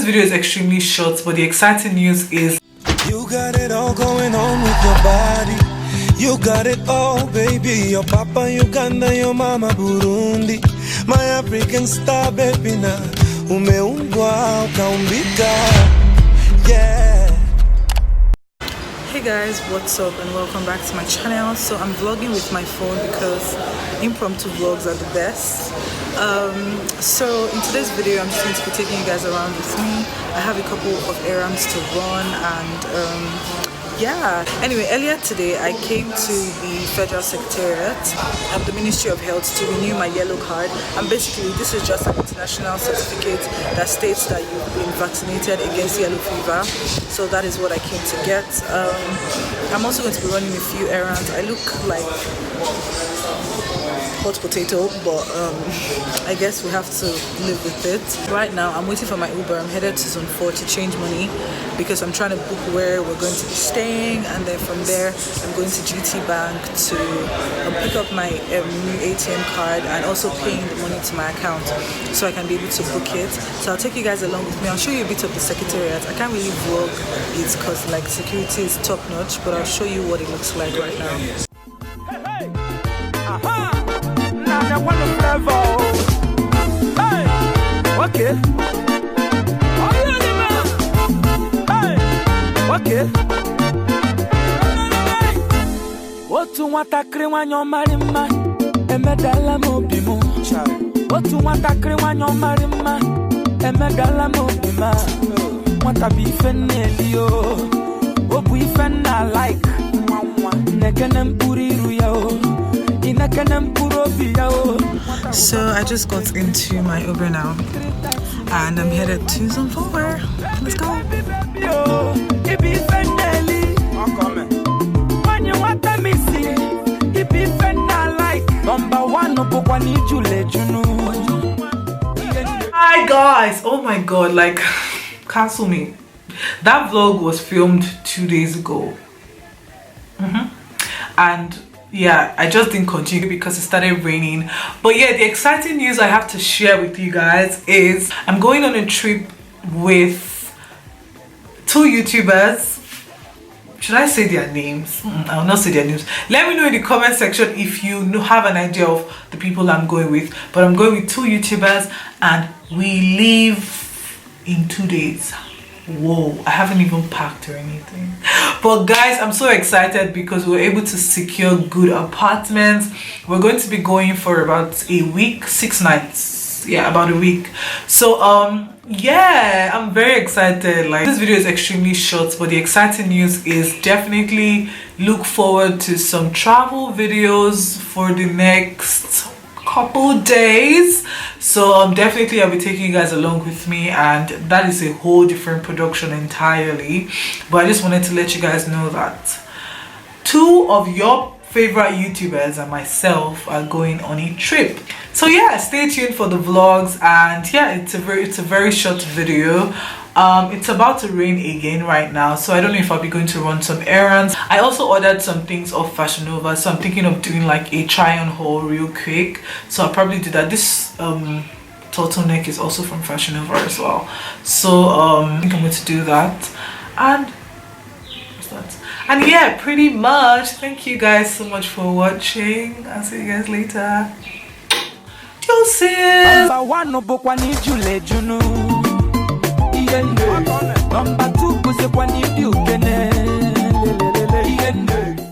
video is extremely short, but the exciting news is you got it all going on with your body. You got it all, baby. Your papa Uganda, your mama Burundi. My African star, baby, na umeumbwa ukaumbika. Yeah. Hey guys, what's up and welcome back to my channel. So I'm vlogging with my phone because impromptu vlogs are the best. So in today's video I'm just going to be taking you guys around with me. I have a couple of errands to run and yeah. Anyway, earlier today I came to the Federal Secretariat of the Ministry of Health to renew my yellow card, and basically this is just an international certificate that states that you've been vaccinated against yellow fever. So that is what I came to get. I'm also going to be running a few errands. I look like hot potato, but I guess we have to live with it. Right now I'm waiting for my Uber. I'm headed to zone 4 to change money because I'm trying to book where we're going to be staying, and then from there I'm going to GT Bank to pick up my new ATM card and also paying the money to my account so I can be able to book it. So I'll take you guys along with me. I'll show you a bit of the secretariat. I can't really vlog it because like security is top notch, but I'll show you what it looks like right now. Hey, aha! Now one of level. Hey, okay. Oh yeah, hey, okay. What you want to create when you're married, man? Emedala mo bimu. What you want to create when you're married, man? Emedala mo bima. Want to be fenelio? What we fenna like? Nekenem puri ruya. So I just got into my Uber now and I'm headed to zone 4. Let's go. Hi guys, oh my god, like cancel me. That vlog was filmed 2 days ago and yeah, I just didn't continue because it started raining. But yeah, the exciting news I have to share with you guys is I'm going on a trip with 2 YouTubers. Should I say their names? I will not say their names. Let me know in the comment section if you have an idea of the people I'm going with. But I'm going with 2 YouTubers and we leave in 2 days. Whoa, I haven't even packed or anything. But guys, I'm so excited because we're able to secure good apartments. We're going to be going for about a week, 6 nights. Yeah, about a week. So yeah, I'm very excited. Like, this video is extremely short, but the exciting news is definitely look forward to some travel videos for the next couple days. So definitely I'll be taking you guys along with me, and that is a whole different production entirely. But I just wanted to let you guys know that 2 of your favorite YouTubers and myself are going on a trip. So yeah, stay tuned for the vlogs. And yeah, it's a very short video. It's about to rain again right now, so I don't know if I'll be going to run some errands. I also ordered some things off Fashion Nova, so I'm thinking of doing like a try on haul real quick. So I'll probably do that. This turtleneck is also from Fashion Nova as well, so I think I'm going to do that. And what's that? And yeah, pretty much. Thank you guys so much for watching. I'll see you guys later. Deuces. Number 2,